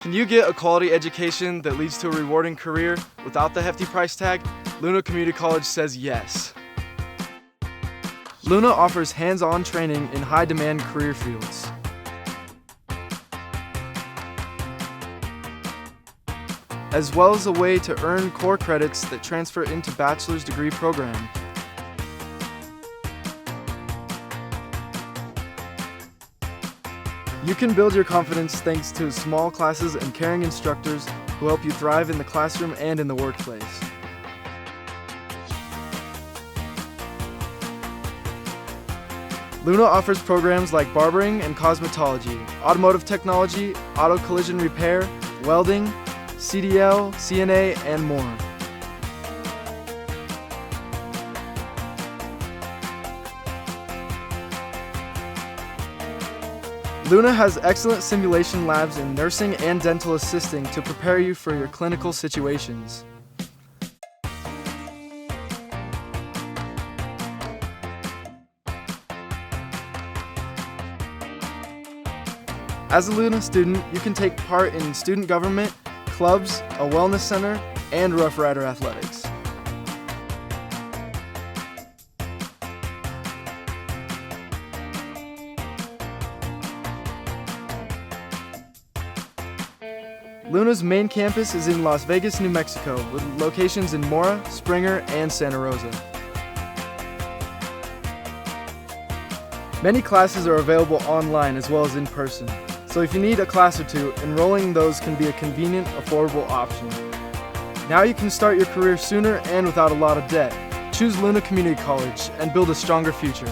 Can you get a quality education that leads to a rewarding career without the hefty price tag? Luna Community College says yes. Luna offers hands-on training in high-demand career fields. As well as a way to earn core credits that transfer into bachelor's degree program. You can build your confidence thanks to small classes and caring instructors who help you thrive in the classroom and in the workplace. Luna offers programs like barbering and cosmetology, automotive technology, auto collision repair, welding, CDL, CNA, and more. Luna has excellent simulation labs in nursing and dental assisting to prepare you for your clinical situations. As a Luna student, you can take part in student government, clubs, a wellness center, and Rough Rider athletics. Luna's main campus is in Las Vegas, New Mexico, with locations in Mora, Springer, and Santa Rosa. Many classes are available online as well as in person, so if you need a class or two, enrolling in those can be a convenient, affordable option. Now you can start your career sooner and without a lot of debt. Choose Luna Community College and build a stronger future.